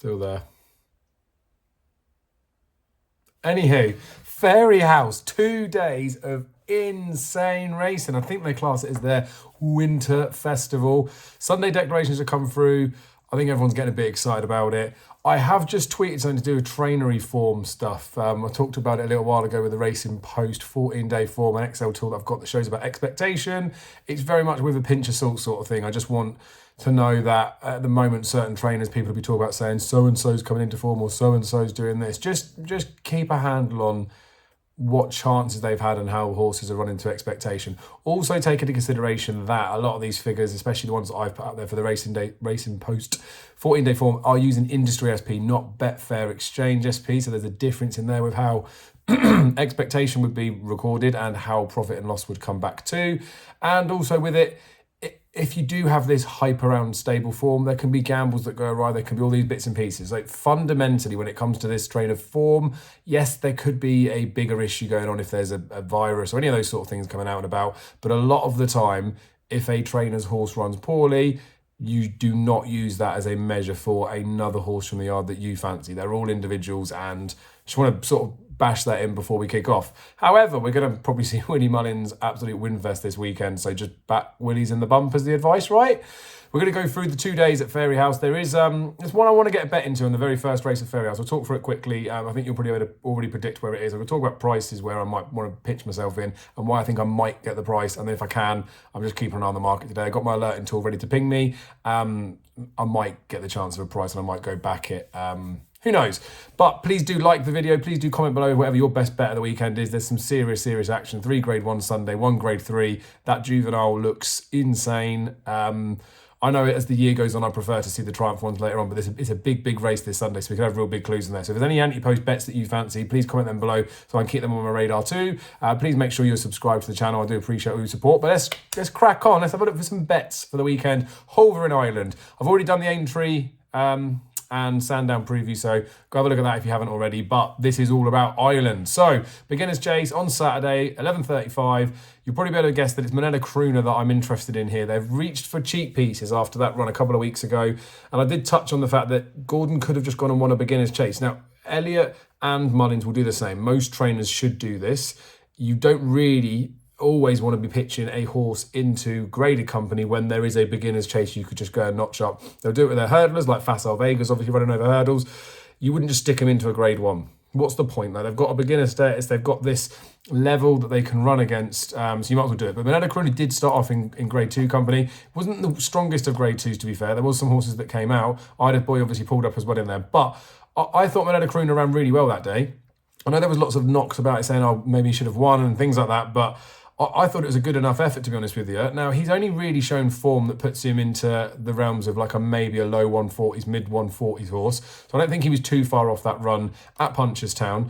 Still there. Anywho, Fairyhouse, 2 days of insane racing. I think they class it as their winter festival. Sunday declarations have come through. I think everyone's getting a bit excited about it. I have just tweeted something to do with trainer reform stuff. I talked about it a little while ago with the Racing Post 14-day form, an Excel tool that I've got that shows about expectation. It's very much with a pinch of salt sort of thing. I just want to know that at the moment, certain trainers, people will be talking about saying so-and-so's coming into form or so-and-so's doing this. Just keep a handle on what chances they've had and how horses are running to expectation. Also take into consideration that a lot of these figures, especially the ones that I've put out there for the Racing Post 14-day form, are using industry SP, not Betfair Exchange SP. So there's a difference in there with how expectation would be recorded and how profit and loss would come back to. And also with it, if you do have this hype around stable form, there can be gambles that go awry. There can be all these bits and pieces. Like fundamentally, when it comes to this train of form, yes, there could be a bigger issue going on if there's a virus or any of those sort of things coming out and about. But a lot of the time, if a trainer's horse runs poorly, you do not use that as a measure for another horse from the yard that you fancy. They're all individuals, and just want to sort of bash that in before we kick off. However, we're going to probably see Willie Mullins' absolute winfest this weekend, so just back Willie's in the bump as the advice, right? We're going to go through the 2 days at Fairyhouse. There's one I want to get a bet into in the very first race at Fairyhouse. I'll talk through it quickly. I think you'll probably be able to already predict where it is. I'm going to talk about prices where I might want to pitch myself in and why I think I might get the price. And then if I can, I'm just keeping an eye on the market today. I got my alerting tool ready to ping me. I might get the chance of a price and I might go back it. Who knows? But please do like the video. Please do comment below whatever your best bet of the weekend is. There's some serious action. 3 Grade 1 Sunday, 1 Grade 3. That juvenile looks insane. I know as the year goes on, I prefer to see the Triumph ones later on, but it's a big race this Sunday, so we can have real big clues in there. So if there's any anti-post bets that you fancy, please comment them below so I can keep them on my radar too. Please make sure you're subscribed to the channel. I do appreciate all your support. But let's crack on. Let's have a look for some bets for the weekend. Holvering Island. I've already done the Aintree and Sandown preview, so go have a look at that if you haven't already. But this is all about Ireland. So Beginner's Chase on Saturday, 11:35. You'll probably be able to guess that it's Manella Crooner that I'm interested in here. They've reached for cheap pieces after that run a couple of weeks ago, and I did touch on the fact that Gordon could have just gone and won a Beginner's Chase. Now Elliott and Mullins will do the same. Most trainers should do this. You don't really always want to be pitching a horse into graded company when there is a Beginner's Chase you could just go and notch up. They'll do it with their hurdlers, like Facile Vegas, obviously running over hurdles. You wouldn't just stick them into a Grade 1. What's the point though? They've got a beginner status, they've got this level that they can run against, so you might as well do it. But Manella Crooner did start off in Grade 2 company. Wasn't the strongest of Grade 2s, to be fair. There was some horses that came out. Ida Boy obviously pulled up as well in there. But I thought Manella Crooner ran really well that day. I know there was lots of knocks about it saying, oh, maybe he should have won and things like that, but I thought it was a good enough effort, to be honest with you. Now, he's only really shown form that puts him into the realms of like maybe a low 140s, mid 140s horse. So I don't think he was too far off that run at Punchestown.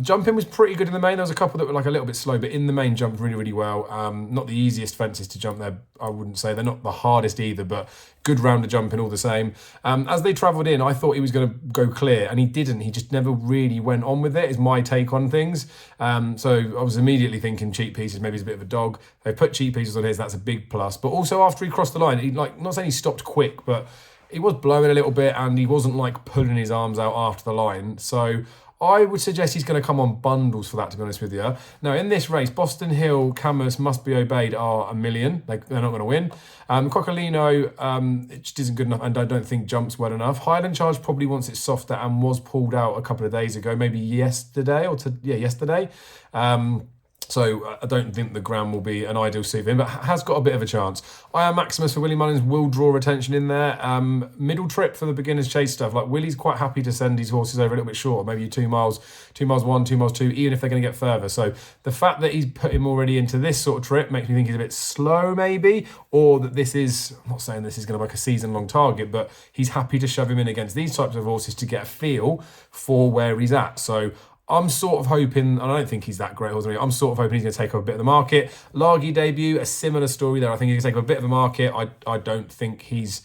Jumping was pretty good in the main. There was a couple that were like a little bit slow, but in the main jumped really well. Not the easiest fences to jump there, I wouldn't say. They're not the hardest either, but good round of jumping all the same. As they travelled in, I thought he was going to go clear, and he didn't. He just never really went on with it, is my take on things. So I was immediately thinking cheap pieces, maybe he's a bit of a dog. They put cheap pieces on his, that's a big plus. But also after he crossed the line, he not saying he stopped quick, but he was blowing a little bit and he wasn't like pulling his arms out after the line. So I would suggest he's going to come on bundles for that, to be honest with you. Now, in this race, Boston Hill, Camus, Must Be Obeyed are $1 million. They're not going to win. Cocolino, it just isn't good enough, and I don't think jumps well enough. Highland Charge probably wants it softer and was pulled out a couple of days ago, maybe yesterday yesterday. So I don't think the ground will be an ideal suit for him, but has got a bit of a chance. I Am Maximus for Willie Mullins will draw attention in there. Middle trip for the Beginner's Chase stuff. Like Willie's quite happy to send his horses over a little bit shorter, maybe 2 miles 1, 2 miles 2, even if they're going to get further. So the fact that he's put him already into this sort of trip makes me think he's a bit slow maybe, or that this is, I'm not saying this is going to be like a season-long target, but he's happy to shove him in against these types of horses to get a feel for where he's at. So I'm sort of hoping, and I don't think he's that great, I'm sort of hoping he's going to take over a bit of the market. Largy debut, a similar story there. I think he's going to take over a bit of the market. I don't think he's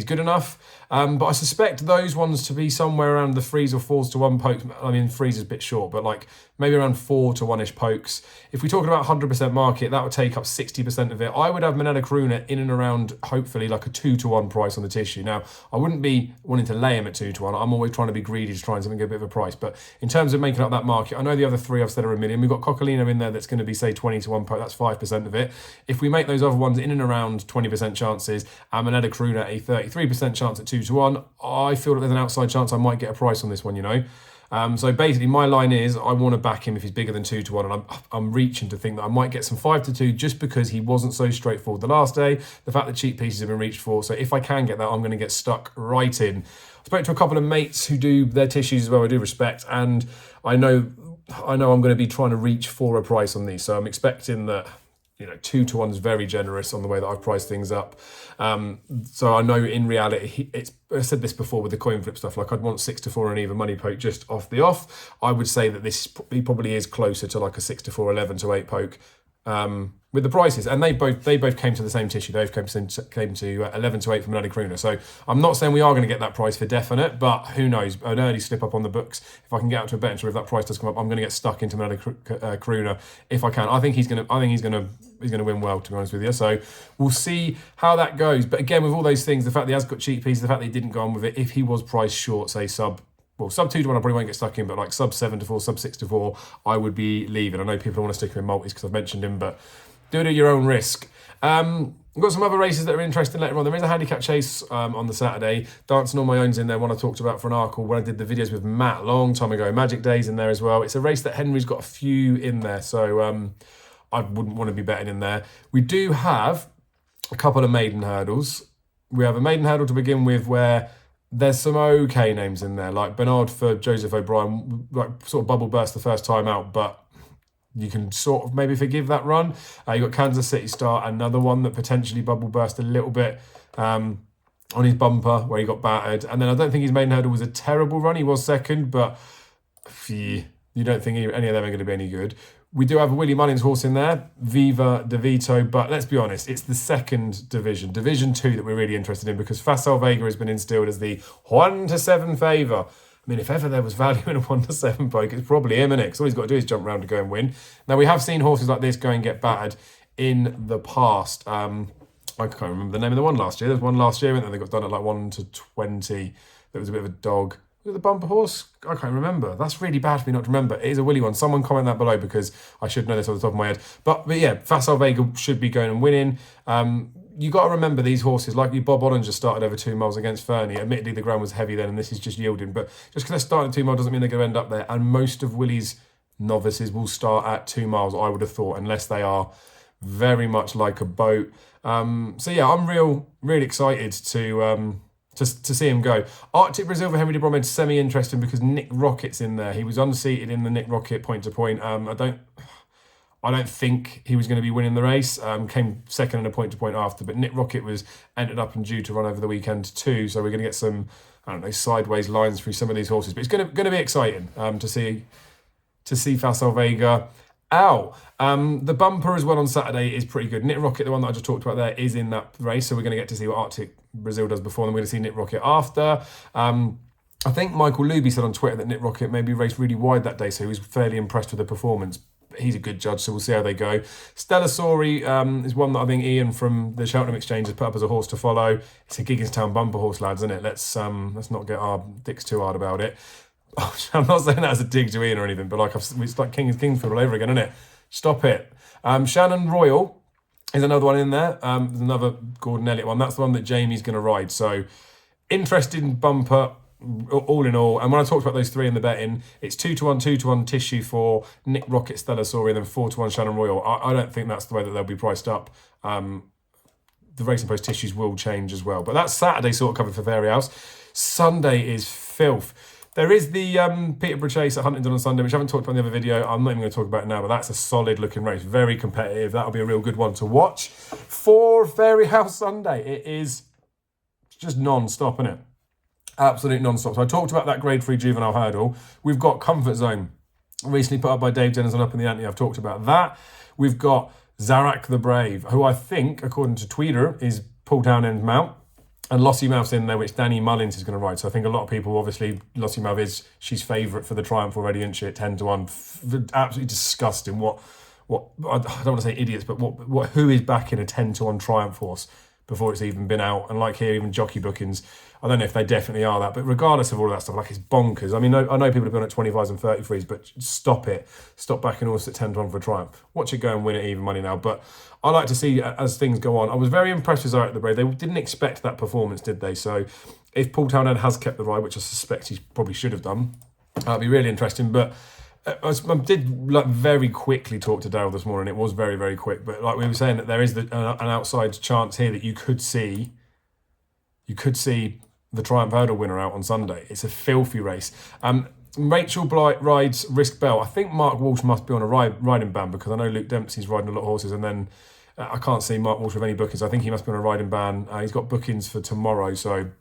good enough. But I suspect those ones to be somewhere around the 3s or 4s to 1 poke. I mean, 3s is a bit short, but like maybe around 4 to 1-ish pokes. If we're talking about 100% market, that would take up 60% of it. I would have Manella Karuna in and around, hopefully, like a 2 to 1 price on the tissue. Now, I wouldn't be wanting to lay him at 2 to 1. I'm always trying to be greedy to try and something get a bit of a price. But in terms of making up that market, I know the other 3 I've said are a million. We've got Coccolino in there that's going to be, say, 20 to 1 poke. That's 5% of it. If we make those other ones in and around 20% chances, and Manella Karuna a 33% chance at 2 to 1, I feel that there's an outside chance I might get a price on this one, you know. So basically, my line is I want to back him if he's bigger than 2 to 1, and I'm reaching to think that I might get some 5 to 2 just because he wasn't so straightforward the last day. The fact that cheap pieces have been reached for, so if I can get that, I'm going to get stuck right in. I spoke to a couple of mates who do their tissues as well. I do respect, and I know I'm going to be trying to reach for a price on these. So I'm expecting that, you know, 2 to 1 is very generous on the way that I've priced things up. So I know in reality, I said this before with the coin flip stuff, like I'd want 6 to 4 and even money poke just off the off. I would say that he probably is closer to like a 6 to 4, 11 to 8 poke. With the prices, and they both came to the same tissue. They came to 11 to 8 from Manella Karuna. So I'm not saying we are going to get that price for definite, but who knows? An early slip up on the books. If I can get out to a bet, or if that price does come up, I'm going to get stuck into Manella Karuna if I can. I think he's going to win well, to be honest with you. So we'll see how that goes. But again, with all those things, the fact that he has got cheap pieces, the fact that he didn't go on with it, if he was priced short, say sub 2 to 1, I probably won't get stuck in, but like sub 7 to 4, sub 6 to 4, I would be leaving. I know people want to stick him in multis because I've mentioned him, but do it at your own risk. We've got some other races that are interesting later on. There is a handicap chase on the Saturday. Dancing on My Own's in there, one I talked about for an article when I did the videos with Matt a long time ago. Magic Day's in there as well. It's a race that Henry's got a few in there, so I wouldn't want to be betting in there. We do have a couple of maiden hurdles. We have a maiden hurdle to begin with where there's some okay names in there, like Bernard for Joseph O'Brien, like sort of bubble burst the first time out, but you can sort of maybe forgive that run. You got Kansas City Star, another one that potentially bubble burst a little bit on his bumper where he got battered. And then I don't think his maiden hurdle was a terrible run. He was second, but you don't think any of them are going to be any good. We do have a Willie Mullins horse in there, Viva De Vito, but let's be honest, it's the second division, Division 2, that we're really interested in because Facile Vega has been instilled as the 1 to 7 favour. I mean, if ever there was value in a 1 to 7 poke, it's probably him, innit? 'Cause all he's got to do is jump around to go and win. Now, we have seen horses like this go and get battered in the past. I can't remember the name of the one last year. There was one last year, and they got done at like 1 to 20. That was a bit of a dog. Was it the bumper horse? I can't remember. That's really bad for me not to remember. It is a Willy one. Someone comment that below because I should know this off the top of my head. But yeah, Facile Vega should be going and winning. You got to remember these horses, like Bob Ollinger started over 2 miles against Fernie. Admittedly, the ground was heavy then, and this is just yielding. But just because they're starting at 2 miles doesn't mean they're going to end up there. And most of Willie's novices will start at 2 miles, I would have thought, unless they are very much like a boat. So yeah, I'm really excited to see him go. Arctic Brazil for Henry de Bromhead's semi-interesting because Nick Rocket's in there. He was unseated in the Nick Rocket point-to-point. I don't think he was going to be winning the race. Came second in a point-to-point after, but Nick Rocket ended up and due to run over the weekend too. So we're going to get some, I don't know, sideways lines through some of these horses. But it's going to be exciting to see Facile Vega out. The bumper as well on Saturday is pretty good. Nick Rocket, the one that I just talked about there, is in that race. So we're going to get to see what Arctic Brazil does before, and we're going to see Nick Rocket after. I think Michael Luby said on Twitter that Nick Rocket maybe raced really wide that day, so he was fairly impressed with the performance. He's a good judge, so we'll see how they go. Stella Sori is one that I think Ian from the Cheltenham Exchange has put up as a horse to follow. It's a Gigginstown bumper horse, lads, isn't it? Let's not get our dicks too hard about it. I'm not saying that as a dig to Ian or anything, but it's like Kingsfield all over again, isn't it? Stop it. Shannon Royal is another one in there. There's another Gordon Elliott one. That's the one that Jamie's going to ride. So interested in bumper all in all. And when I talked about those three in the betting, it's 2 to 1, 2 to 1 tissue for Nick Rocket, Stella Sori, and then 4 to 1 Shannon Royal. I don't think that's the way that they'll be priced up. The Racing Post tissues will change as well. But that's Saturday sort of covered for Fairyhouse. Sunday is filth. There is the Peterborough Chase at Huntingdon on Sunday, which I haven't talked about in the other video. I'm not even going to talk about it now, but that's a solid looking race. Very competitive. That'll be a real good one to watch. For Fairyhouse Sunday, it is just non-stop, isn't it? Absolute non-stop. So I talked about that grade 3 juvenile hurdle. We've got Comfort Zone, recently put up by Dave Jennings on Up in the Ante. I've talked about that. We've got Zarak the Brave, who I think, according to Twitter, is Paul Townend's mount. And Lossiemouth's in there, which Danny Mullins is going to ride. So I think a lot of people, obviously, Lossiemouth she's favourite for the Triumph already, isn't she, at 10-1. Absolutely disgusting. What I don't want to say idiots, but who is backing a 10-1 Triumph horse before it's even been out? And like here, even jockey bookings, I don't know if they definitely are that, but regardless of all of that stuff, like, it's bonkers. I mean, I know people have been at 25s and 33s, but stop it. Stop backing horse at 10-1 for a Triumph. Watch it go and win at even money now. But I like to see as things go on. I was very impressed with Zara at the Brave. They didn't expect that performance, did they? So if Paul Townend has kept the ride, which I suspect he probably should have done, that'd be really interesting. But I did like very quickly talk to Daryl this morning. It was very, very quick. But like we were saying, that there is an outside chance here that you could see the Triumph Hurdle winner out on Sunday. It's a filthy race. Rachel Blight rides Risk Bell. I think Mark Walsh must be on a riding ban, because I know Luke Dempsey's riding a lot of horses, and then I can't see Mark Walsh with any bookings. I think he must be on a riding ban. He's got bookings for tomorrow, so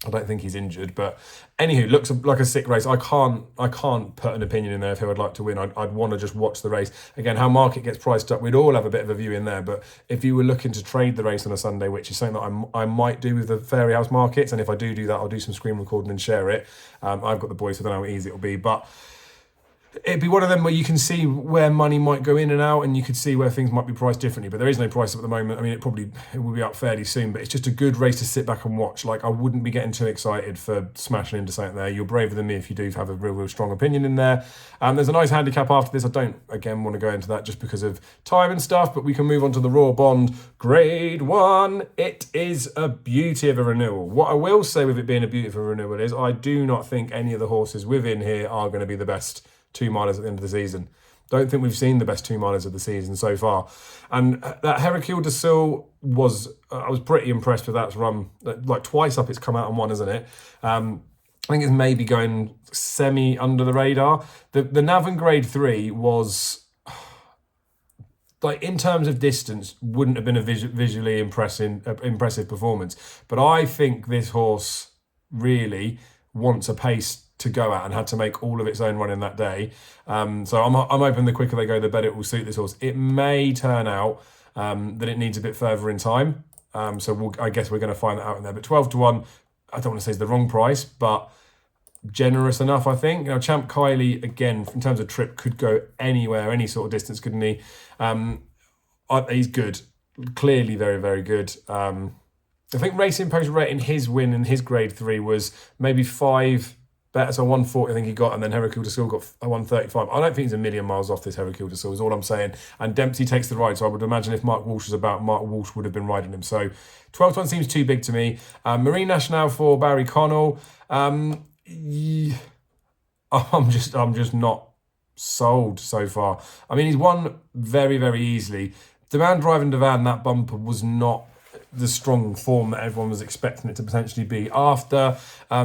I don't think he's injured. But anywho, looks like a sick race. I can't put an opinion in there of who I'd like to win. I'd want to just watch the race. Again, how market gets priced up, we'd all have a bit of a view in there. But if you were looking to trade the race on a Sunday, which is something that I might do with the Fairyhouse markets, and if I do that, I'll do some screen recording and share it. I've got the boys, so I don't know how easy it'll be. But it'd be one of them where you can see where money might go in and out, and you could see where things might be priced differently. But there is no price up at the moment. I mean, it will be up fairly soon, but it's just a good race to sit back and watch. Like, I wouldn't be getting too excited for smashing into something there. You're braver than me if you do have a real strong opinion in there. There's a nice handicap after this. I don't, again, want to go into that just because of time and stuff, but we can move on to the Raw Bond Grade 1. It is a beauty of a renewal. What I will say with it being a beauty of a renewal is I do not think any of the horses within here are going to be the best 2-milers at the end of the season. Don't think we've seen the best 2-milers of the season so far. And that Hercule de Sil was, I was pretty impressed with that run. Like, twice up it's come out and won, isn't it? I think it's maybe going semi under the radar. The Navan Grade 3 was, like, in terms of distance, wouldn't have been a visually impressive performance. But I think this horse really wants a pace to go at and had to make all of its own running that day. So I'm hoping the quicker they go, the better it will suit this horse. It may turn out that it needs a bit further in time. So I guess we're going to find that out in there. But 12-1, I don't want to say is the wrong price, but generous enough, I think. You know, Champ Kylie, again, in terms of trip, could go anywhere, any sort of distance, couldn't he? He's good. Clearly very, very good. I think Racing Post rating his win in his Grade 3 was maybe 5 better, so 140 I think he got, and then Hercule de Sil got a 135. I don't think he's a million miles off this Hercule de Sil, is all I'm saying. And Dempsey takes the ride, so I would imagine if Mark Walsh was about, Mark Walsh would have been riding him. So 12-1 seems too big to me. Marine Nationale for Barry Connell. Yeah, I'm just not sold so far. I mean, he's won very, very easily. Demand Drive and Devan, that bumper was not the strong form that everyone was expecting it to potentially be after.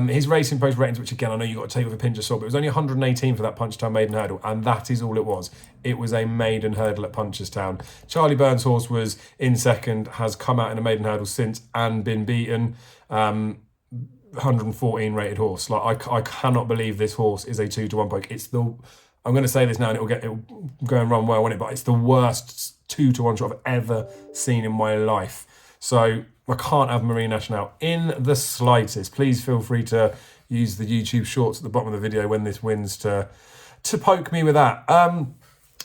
His Racing Post ratings, which again I know you've got to take with a pinch of salt, but it was only 118 for that Punchestown Maiden Hurdle, and that is all it was. It was a maiden hurdle at Punchestown. Charlie Burns' horse was in second, has come out in a maiden hurdle since and been beaten. 114 rated horse. Like, I cannot believe this horse is a 2-1 poke. I'm going to say this now and it'll go and run well, won't it? But it's the worst 2-1 shot I've ever seen in my life. So I can't have Marine Nationale in the slightest. Please feel free to use the YouTube shorts at the bottom of the video when this wins to poke me with that.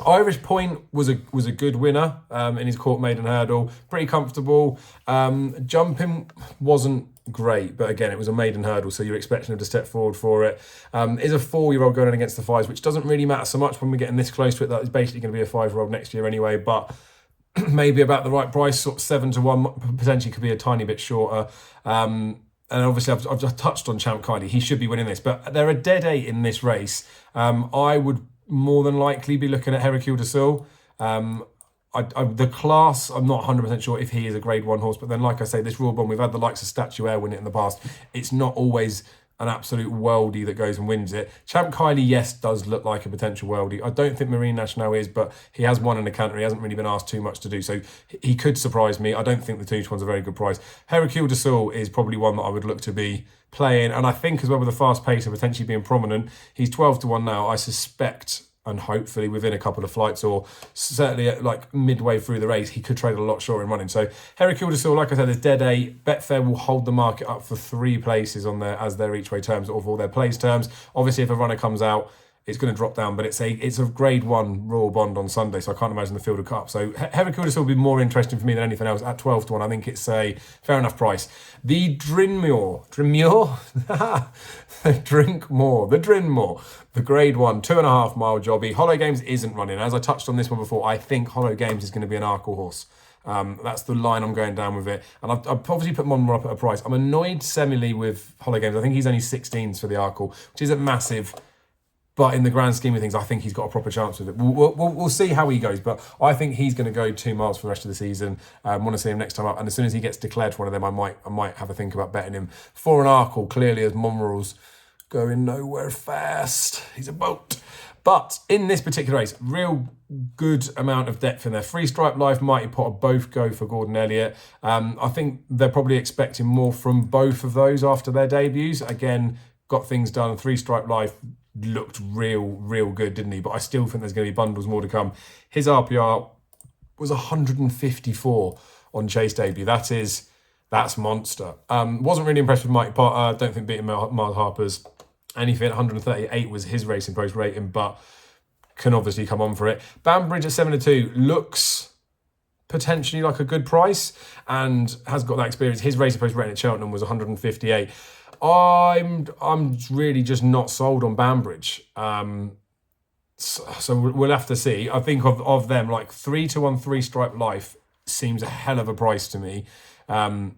Irish Point was a good winner in his Court Maiden Hurdle. Pretty comfortable. Jumping wasn't great, but again, it was a maiden hurdle, so you're expecting him to step forward for it. Is a 4-year-old going against the 5s, which doesn't really matter so much when we're getting this close to it. That is basically going to be a 5-year-old next year anyway, but maybe about the right price, sort of 7-1, potentially could be a tiny bit shorter. And obviously, I've just touched on Champ Kylie. He should be winning this, but they're a dead 8 in this race. I would more than likely be looking at Hercule de Sil. The class, I'm not 100% sure if he is a Grade 1 horse, but then, like I say, this Royal Bond, we've had the likes of Statuaire win it in the past. It's not always an absolute worldie that goes and wins it. Champ Kylie, yes, does look like a potential worldie. I don't think Marine Nationale is, but he has won in a canter. He hasn't really been asked too much to do, so he could surprise me. I don't think the 2-1's a very good price. Hercule de Sil is probably one that I would look to be playing, and I think as well with the fast pace and potentially being prominent, he's 12-1 now. I suspect and hopefully within a couple of flights, or certainly at like midway through the race, he could trade a lot shorter in running. So Heracles Saul, like I said, is dead 8. Betfair will hold the market up for 3 places on their as their each way terms or for their place terms. Obviously, if a runner comes out, it's going to drop down, but it's a grade 1 Royal Bond on Sunday, so I can't imagine the field will cut up. So Heracles will be more interesting for me than anything else at 12 to 1. I think it's a fair enough price. The Drinmore, the Drinmore, the grade 1, 2.5 mile jobby. Hollow Games isn't running. As I touched on this one before, I think Hollow Games is going to be an Arkle horse. That's the line I'm going down with it. And I've obviously put Monmore up at a price. I'm annoyed semi with Hollow Games. I think he's only 16s for the Arkle, which isn't massive. But in the grand scheme of things, I think he's got a proper chance with it. We'll see how he goes, but I think he's going to go 2 miles for the rest of the season. Want to see him next time up, and as soon as he gets declared for one of them, I might have a think about betting him for an Arkle. Clearly, as Monmore's going nowhere fast, he's a boat. But in this particular race, real good amount of depth in there. Three Stripe Life, Mighty Potter both go for Gordon Elliott. I think they're probably expecting more from both of those after their debuts. Again, got things done. Three Stripe Life looked real good, didn't he? But I still think there's going to be bundles more to come. His RPR was 154 on Chase debut. That's monster. Wasn't really impressed with Mighty Potter. Don't think beating Miles Harper's anything. 138 was his racing post rating, but can obviously come on for it. Banbridge at 7-2 looks potentially like a good price and has got that experience. His racing post rating at Cheltenham was 158. I'm really just not sold on Banbridge. So we'll have to see. I think of them, like 3 to 1 Three Stripe Life seems a hell of a price to me. I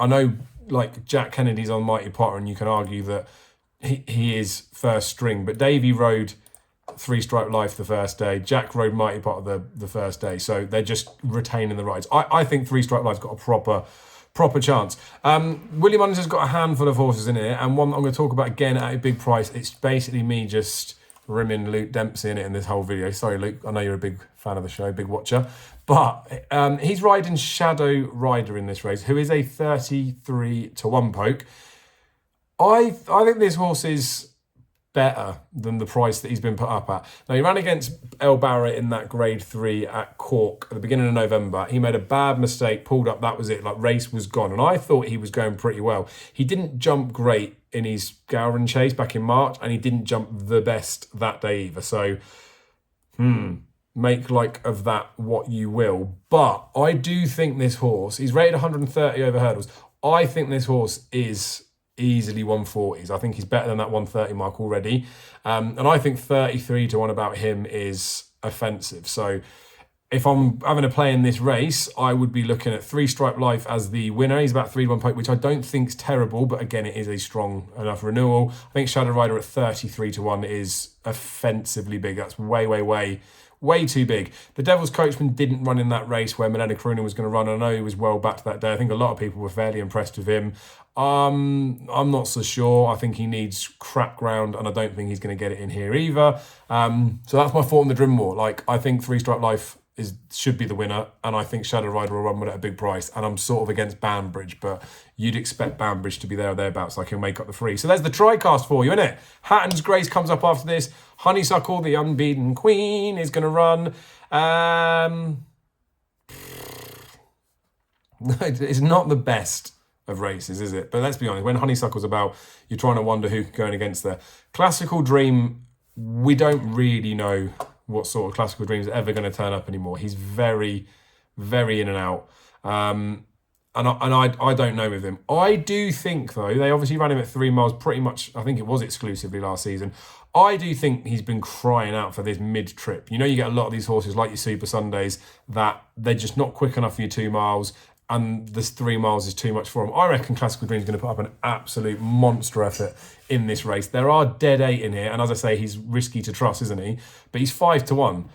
know like Jack Kennedy's on Mighty Potter, and you can argue that he is first string, but Davey rode Three Stripe Life the first day. Jack rode Mighty Potter the first day, so they're just retaining the rides. I think Three Stripe Life's got a proper chance. William Mullins has got a handful of horses in here, and one I'm going to talk about again at a big price. It's basically me just rimming Luke Dempsey in it in this whole video. Sorry, Luke, I know you're a big fan of the show, big watcher, but he's riding Shadow Rider in this race, who is a 33 to 1 poke. I think this horse is better than the price that he's been put up at. Now, he ran against El Barrett in that grade 3 at Cork at the beginning of November. He made a bad mistake, pulled up, that was it, like race was gone. And I thought he was going pretty well. He didn't jump great in his Gowran chase back in March, and he didn't jump the best that day either. So, make like of that what you will. But I do think this horse, he's rated 130 over hurdles. I think this horse is easily 140s. I think he's better than that 130 mark already. And I think 33 to 1 about him is offensive. So if I'm having a play in this race, I would be looking at Three Stripe Life as the winner. He's about 3 to 1 poke, which I don't think is terrible, but again, it is a strong enough renewal. I think Shadow Rider at 33 to 1 is offensively big. That's way too big. The Devil's Coachman didn't run in that race where Milena Karuna was going to run. I know he was well backed that day. I think a lot of people were fairly impressed with him. I'm not so sure. I think he needs crap ground, and I don't think he's going to get it in here either. So that's my thought on the Drinmore. Like, I think Three Stripe Life should be the winner, and I think Shadow Rider will run with it at a big price. And I'm sort of against Banbridge, but you'd expect Banbridge to be there or thereabouts, like he'll make up the 3. So there's the TriCast for you, innit? Hatton's Grace comes up after this. Honeysuckle, the unbeaten queen, is going to run. It's not the best of races, is it? But let's be honest, when Honeysuckle's about, you're trying to wonder who could go in against there. Classical Dream, we don't really know what sort of Classical Dreams are ever going to turn up anymore. He's very, very in and out. And I don't know with him. I do think, though, they obviously ran him at 3 miles pretty much, I think it was exclusively last season. I do think he's been crying out for this mid-trip. You know, you get a lot of these horses like your Super Sundays that they're just not quick enough for your 2 miles, and this 3 miles is too much for him. I reckon Classical Dream's going to put up an absolute monster effort in this race. There are dead 8 in here, and as I say, he's risky to trust, isn't he? But he's 5 to 1.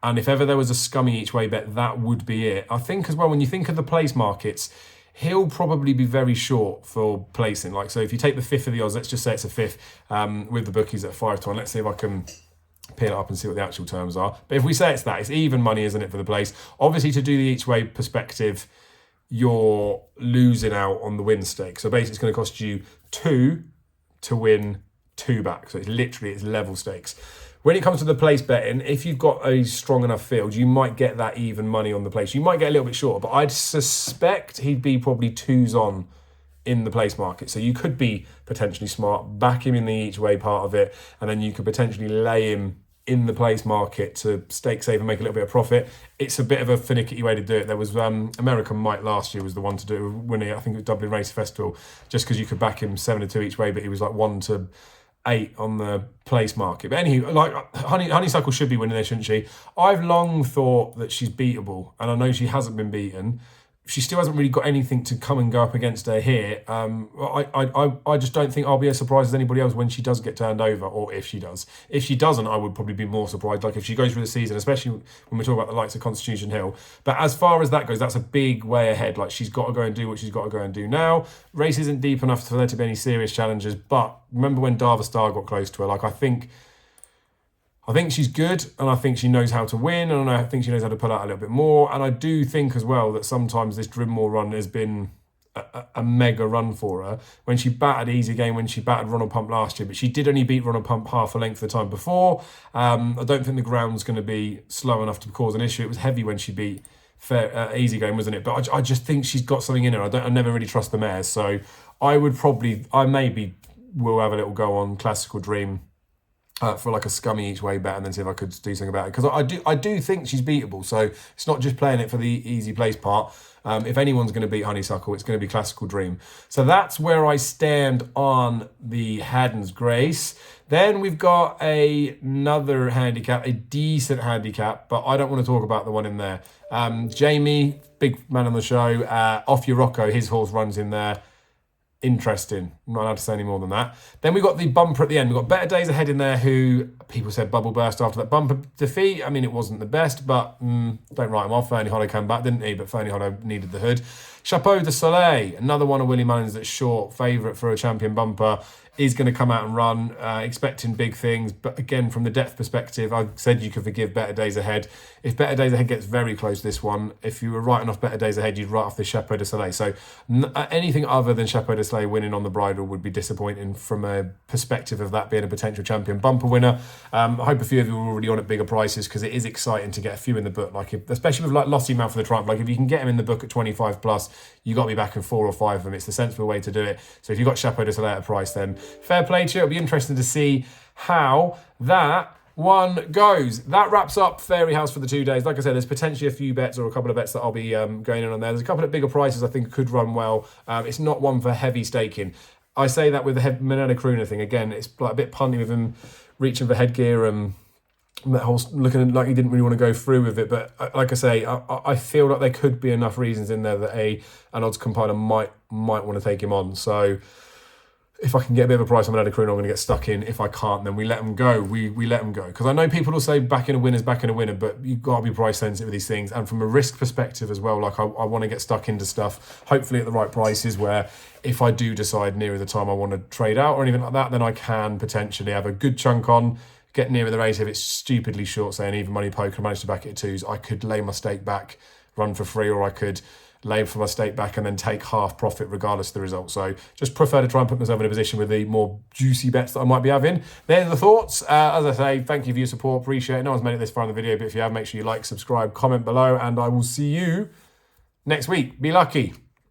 And if ever there was a scummy each way bet, that would be it. I think as well, when you think of the place markets, he'll probably be very short for placing. Like, so if you take the 5th of the odds, let's just say it's a 5th with the bookies at 5 to 1. Let's see if I can peel it up and see what the actual terms are. But if we say it's that, it's even money, isn't it, for the place? Obviously, to do the each way perspective, you're losing out on the win stake. So basically, it's going to cost you 2 to win 2 back. So it's level stakes. when it comes to the place betting, if you've got a strong enough field, you might get that even money on the place. You might get a little bit short, but I'd suspect he'd be probably 2s on in the place market. So you could be potentially smart, back him in the each way part of it, and then you could potentially lay him in the place market to stake save and make a little bit of profit. It's a bit of a finicky way to do it. There was American Mike last year was the one to do it, winning, I think it was Dublin Race Festival, just because you could back him 7-2 each way, but he was like 1-8 on the place market. But anyway, like Honeysuckle should be winning there, shouldn't she? I've long thought that she's beatable, and I know she hasn't been beaten. She still hasn't really got anything to come and go up against her here. I just don't think I'll be as surprised as anybody else when she does get turned over, or if she does. If she doesn't, I would probably be more surprised. Like if she goes through the season, especially when we talk about the likes of Constitution Hill. But as far as that goes, that's a big way ahead. Like she's got to go and do what she's got to go and do now. Race isn't deep enough for there to be any serious challenges. But remember when Dava Star got close to her? Like I think she's good, and I think she knows how to win, and I think she knows how to pull out a little bit more. And I do think as well that sometimes this Drinmore run has been a mega run for her. When she battered Easy Game, when she battered Ronald Pump last year, but she did only beat Ronald Pump half a length the time before. I don't think the ground's going to be slow enough to cause an issue. It was heavy when she beat Easy Game, wasn't it? But I just think she's got something in her. I never really trust the mares, so I maybe will have a little go on Classical Dream. For like a scummy each way bet, and then see if I could do something about it, because I do think she's beatable. So it's not just playing it for the easy place part. If anyone's going to beat Honeysuckle, it's going to be Classical Dream. So that's where I stand on the Hatton's Grace. Then we've got another handicap, a decent handicap, but I don't want to talk about the one in there. Jamie, big man on the show, Off Your Rocco, his horse runs in there. Interesting. I'm not allowed to say any more than that. Then we got the bumper at the end. We've got Better Days Ahead in there, who people said bubble burst after that bumper defeat. I mean, it wasn't the best, but don't write him off. Fernie Hollow came back, didn't he? But Fernie Hollow needed the hood. Chapeau de Soleil, another one of Willie Mullins that's short, favourite for a champion bumper, is going to come out and run, expecting big things. But again, from the depth perspective, I said you could forgive Better Days Ahead. If Better Days Ahead gets very close this one, if you were writing off Better Days Ahead, you'd write off the Chapeau de Soleil. So anything other than Chapeau de Soleil winning on the bridle would be disappointing from a perspective of that being a potential champion bumper winner. I hope a few of you are already on at bigger prices, because it is exciting to get a few in the book. Like especially with like Lossy Mouth for the Triumph. Like if you can get him in the book at 25 plus, you got to be backing 4 or 5 of them. It's the sensible way to do it. So if you've got Chapeau de Soleil at a price, then fair play to you. It'll be interesting to see how that one goes. That wraps up Fairyhouse for the 2 days. Like I said, there's potentially a few bets or a couple of bets that I'll be going in on there. There's a couple of bigger prices I think could run well. It's not one for heavy staking. I say that with the Manana Crooner thing. Again, it's like a bit punny with him reaching for headgear and that whole looking like he didn't really want to go through with it. But like I say, I feel like there could be enough reasons in there that an odds compiler might want to take him on. So if I can get a bit of a price on Manana Crooner, I'm going to get stuck in. If I can't, then we let them go. We let them go. Because I know people will say back in a winner, but you've got to be price sensitive with these things. And from a risk perspective as well, like I want to get stuck into stuff, hopefully at the right prices, where if I do decide nearer the time I want to trade out or anything like that, then I can potentially have a good chunk on, get nearer the race. If it's stupidly short, say an even money poker, I manage to back it at 2s, I could lay my stake back, run for free, or I could lay for my stake back and then take half profit regardless of the result. So just prefer to try and put myself in a position with the more juicy bets that I might be having. They're the thoughts. As I say, thank you for your support. Appreciate it. No one's made it this far in the video, but if you have, make sure you like, subscribe, comment below, and I will see you next week. Be lucky.